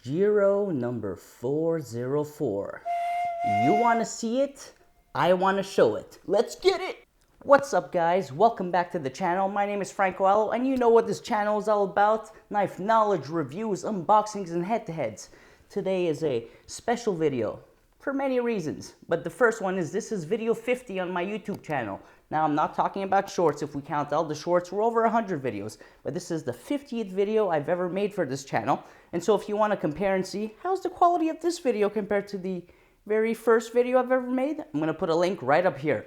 Jiro number 404. You want to see it? I want to show it. Let's get it! What's up, guys? Welcome back to the channel. My name is Franco Allo, and you know what this channel is all about. Knife knowledge, reviews, unboxings, and head-to-heads. Today is a special video for many reasons, but the first one is this is video 50 on my YouTube channel. Now, I'm not talking about shorts. If we count all the shorts, we're over 100 videos, but this is the 50th video I've ever made for this channel. And so if you want to compare and see how's the quality of this video compared to the very first video I've ever made, I'm going to put a link right up here.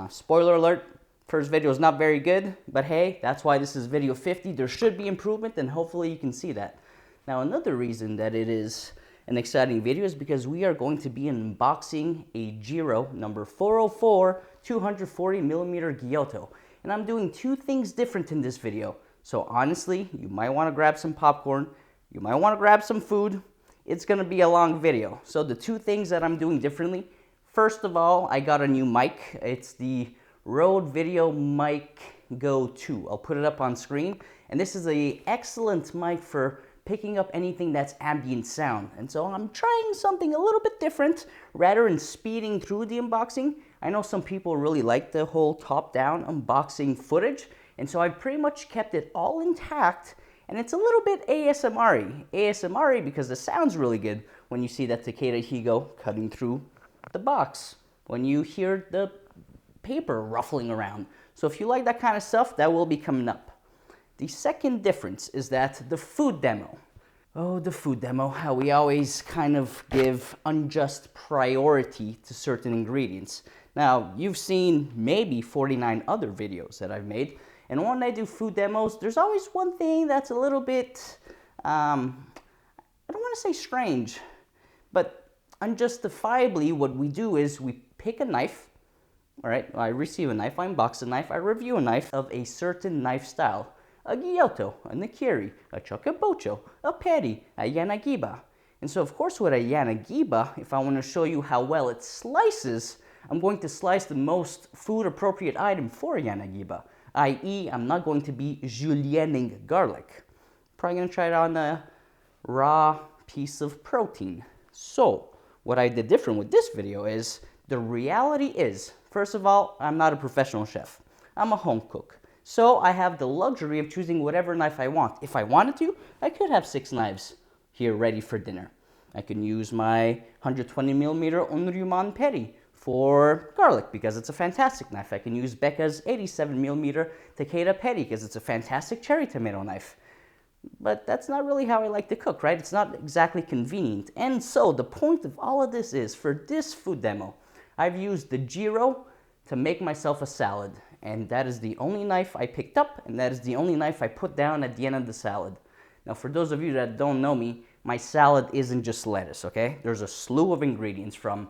Spoiler alert, first video is not very good, but hey, that's why this is video 50. There should be improvement, and hopefully you can see that. Now, another reason that it is an exciting video is because we are going to be unboxing a Jiro number 404 240mm Gyuto. And I'm doing two things different in this video. So honestly, you might want to grab some popcorn, you might want to grab some food. It's going to be a long video. So the two things that I'm doing differently, first of all, I got a new mic. It's the Rode Video Mic Go 2. I'll put it up on screen. And this is an excellent mic for picking up anything that's ambient sound. And so I'm trying something a little bit different. Rather than speeding through the unboxing, I know some people really like the whole top-down unboxing footage, and so I've pretty much kept it all intact, and it's a little bit ASMR-y. ASMR-y because it sounds really good when you see that Takeda Higo cutting through the box, when you hear the paper ruffling around. So if you like that kind of stuff, that will be coming up. The second difference is that the food demo. Oh, the food demo, how we always kind of give unjust priority to certain ingredients. Now, you've seen maybe 49 other videos that I've made, and when I do food demos, there's always one thing that's a little bit, I don't want to say strange, but unjustifiably what we do is we pick a knife, all right, I receive a knife, I unbox a knife, I review a knife of a certain knife style. A Gyuto, a Nakiri, a Chokabocho, a Peri, a Yanagiba. And so of course with a Yanagiba, if I want to show you how well it slices, I'm going to slice the most food appropriate item for a Yanagiba, i.e. I'm not going to be julienning garlic. Probably going to try it on a raw piece of protein. So what I did different with this video is, the reality is, first of all, I'm not a professional chef. I'm a home cook. So I have the luxury of choosing whatever knife I want. If I wanted to, I could have 6 knives here ready for dinner. I can use my 120mm Onryuman Peri for garlic because it's a fantastic knife. I can use Becca's 87mm Takeda Peri because it's a fantastic cherry tomato knife. But that's not really how I like to cook, right? It's not exactly convenient. And so the point of all of this is, for this food demo, I've used the Jiro to make myself a salad. And that is the only knife I picked up, and that is the only knife I put down at the end of the salad. Now, for those of you that don't know me, my salad isn't just lettuce, okay? There's a slew of ingredients, from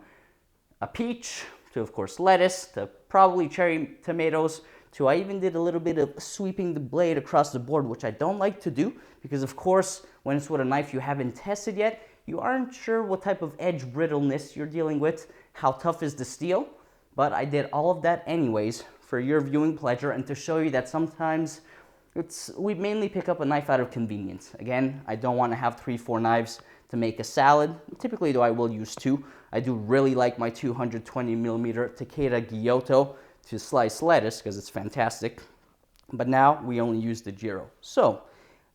a peach to, of course, lettuce, to probably cherry tomatoes, to I even did a little bit of sweeping the blade across the board, which I don't like to do, because of course, when it's with a knife you haven't tested yet, you aren't sure what type of edge brittleness you're dealing with, how tough is the steel, but I did all of that anyways, for your viewing pleasure and to show you that sometimes we mainly pick up a knife out of convenience. Again, I don't want to have 3-4 knives to make a salad. Typically though, I will use 2. I do really like my 220mm Takeda Gyuto to slice lettuce because it's fantastic. But now we only use the Jiro. So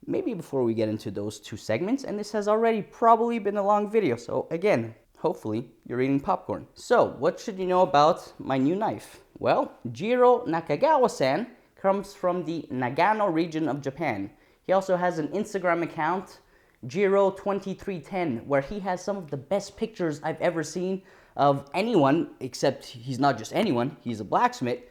maybe before we get into those 2 segments, and this has already probably been a long video, so again, hopefully you're eating popcorn. So what should you know about my new knife? Well, Jiro Nakagawa-san comes from the Nagano region of Japan. He also has an Instagram account, Jiro2310, where he has some of the best pictures I've ever seen of anyone, except he's not just anyone, he's a blacksmith,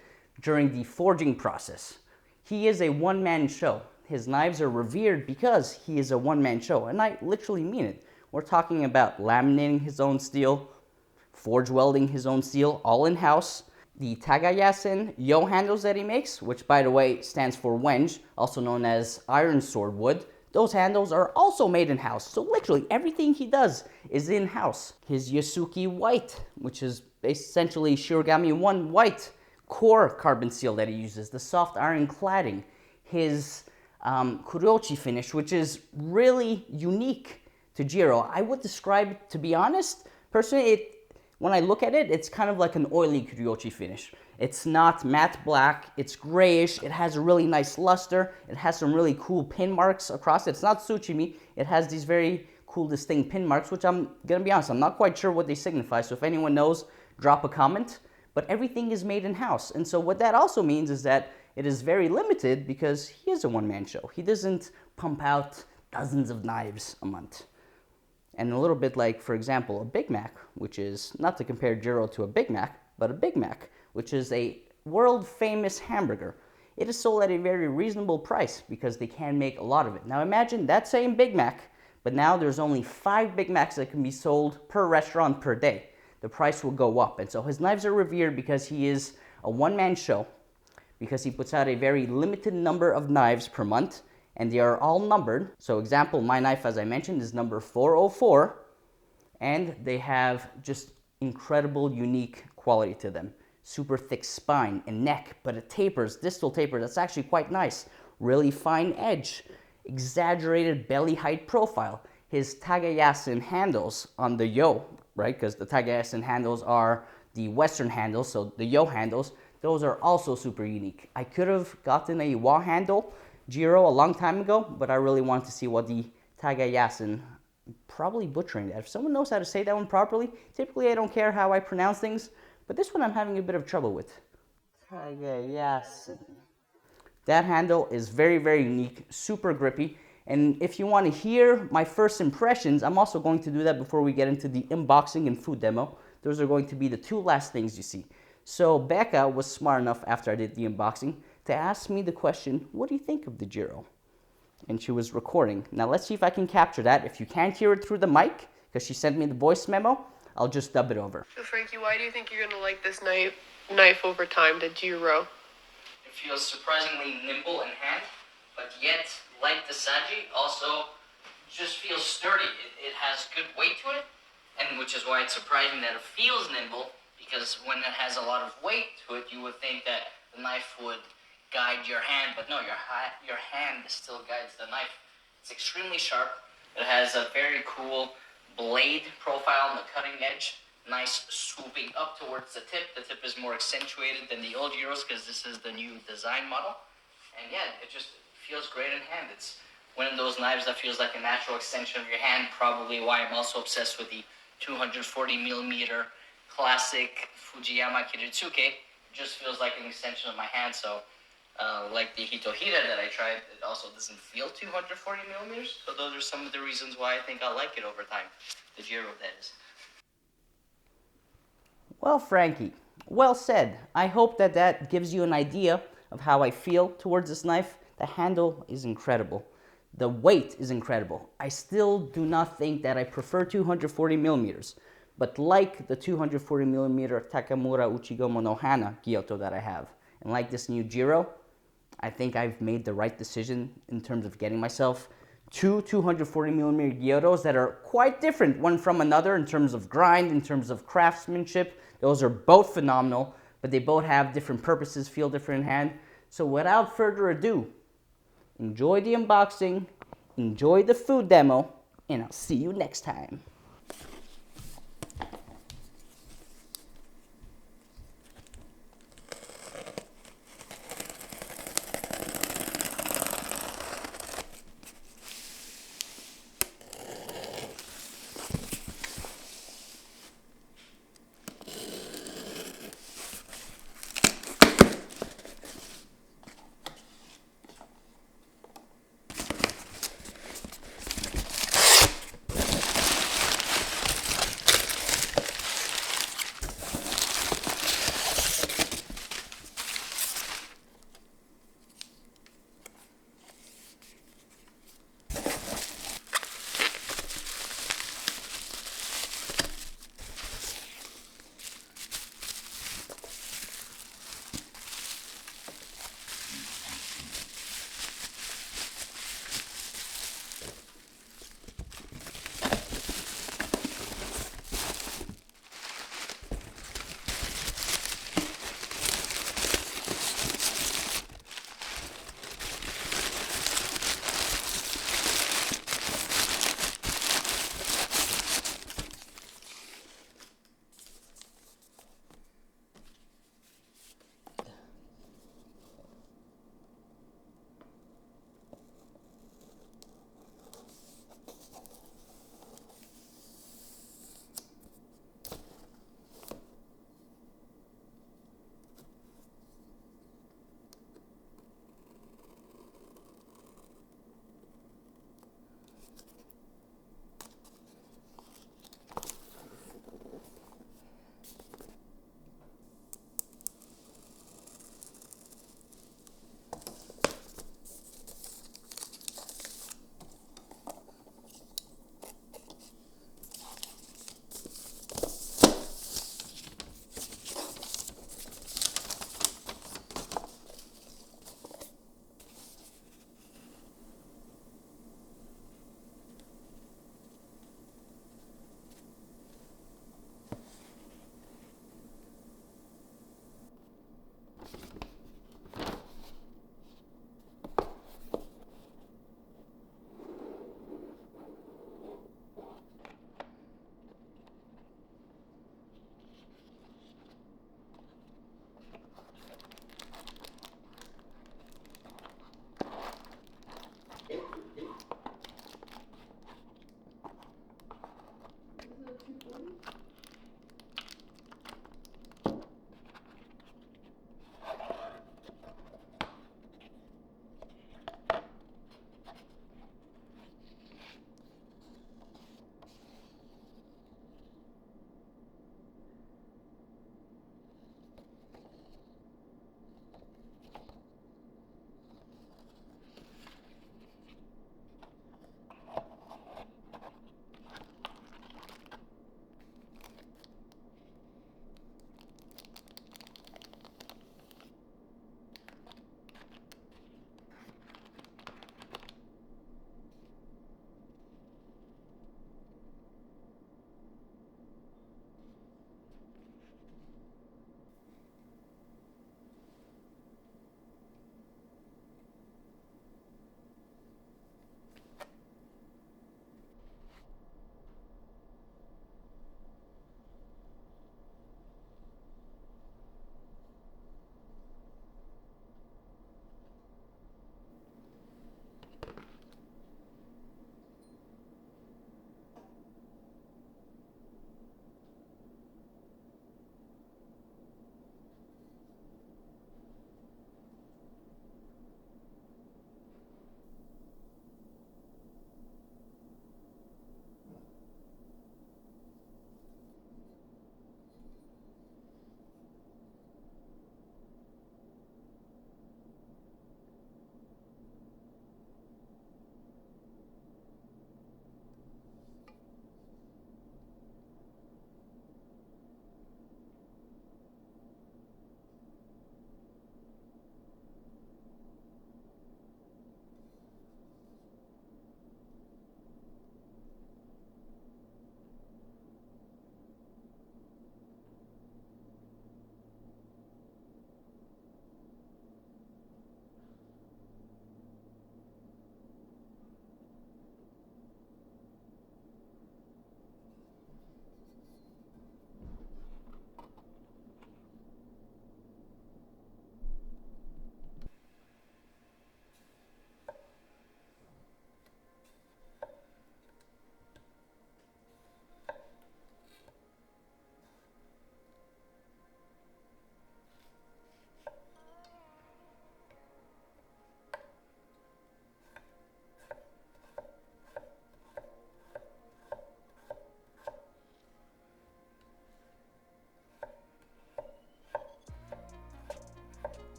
during the forging process. He is a one-man show. His knives are revered because he is a one-man show, and I literally mean it. We're talking about laminating his own steel, forge welding his own steel, all in-house. The Tagayasan yo handles that he makes, which by the way stands for wenge, also known as iron sword wood, those handles are also made in-house. So literally everything he does is in-house. His Yasuki white, which is essentially Shirogami 1 white core carbon steel that he uses, the soft iron cladding, his kurochi finish, which is really unique to Jiro. I would describe it, to be honest, personally, when I look at it, it's kind of like an oily ryochi finish. It's not matte black, it's grayish, it has a really nice luster, it has some really cool pin marks across it. It's not tsuchimi, it has these very cool distinct pin marks, which I'm gonna be honest, I'm not quite sure what they signify, so if anyone knows, drop a comment. But everything is made in-house, and so what that also means is that it is very limited because he is a one-man show. He doesn't pump out dozens of knives a month. And a little bit like, for example, a Big Mac, which is, not to compare Jiro to a Big Mac, but a Big Mac, which is a world-famous hamburger. It is sold at a very reasonable price because they can make a lot of it. Now imagine that same Big Mac, but now there's only 5 Big Macs that can be sold per restaurant per day. The price will go up. And so his knives are revered because he is a one-man show, because he puts out a very limited number of knives per month, and they are all numbered. So example, my knife, as I mentioned, is number 404, and they have just incredible, unique quality to them. Super thick spine and neck, but it tapers, distal taper, that's actually quite nice. Really fine edge, exaggerated belly height profile. His Tagayasan handles on the yo, right? Because the Tagayasan handles are the Western handles, so the yo handles, those are also super unique. I could have gotten a wa handle Jiro a long time ago, but I really wanted to see what the Tagayasan, probably butchering that. If someone knows how to say that one properly, typically I don't care how I pronounce things, but this one I'm having a bit of trouble with. Tagayasan. That handle is very, very unique, super grippy. And if you want to hear my first impressions, I'm also going to do that before we get into the unboxing and food demo. Those are going to be the 2 last things you see. So Becca was smart enough after I did the unboxing to ask me the question, what do you think of the Jiro? And she was recording. Now let's see if I can capture that. If you can't hear it through the mic, because she sent me the voice memo, I'll just dub it over. So Frankie, why do you think you're going to like this knife over time, the Jiro? It feels surprisingly nimble in hand, but yet, like the Saji, also just feels sturdy. It has good weight to it, and which is why it's surprising that it feels nimble, because when it has a lot of weight to it, you would think that the knife would guide your hand, but no, your hand still guides the knife. It's extremely sharp. It has a very cool blade profile on the cutting edge, nice swooping up towards the tip. The tip is more accentuated than the old Jiros because this is the new design model. And yeah, it just feels great in hand. It's one of those knives that feels like a natural extension of your hand, probably why I'm also obsessed with the 240mm classic Fujiyama Kiritsuke. It just feels like an extension of my hand, so like the Hitohira that I tried, it also doesn't feel 240mm, so those are some of the reasons why I think I'll like it over time. The Jiro, that is. Well, Frankie, well said. I hope that that gives you an idea of how I feel towards this knife. The handle is incredible. The weight is incredible. I still do not think that I prefer 240mm, but like the 240mm Takamura Uchigomo no Hana Gyuto that I have, and like this new Jiro, I think I've made the right decision in terms of getting myself 2 240mm Gyutos that are quite different one from another in terms of grind, in terms of craftsmanship. Those are both phenomenal, but they both have different purposes, feel different in hand. So without further ado, enjoy the unboxing, enjoy the food demo, and I'll see you next time.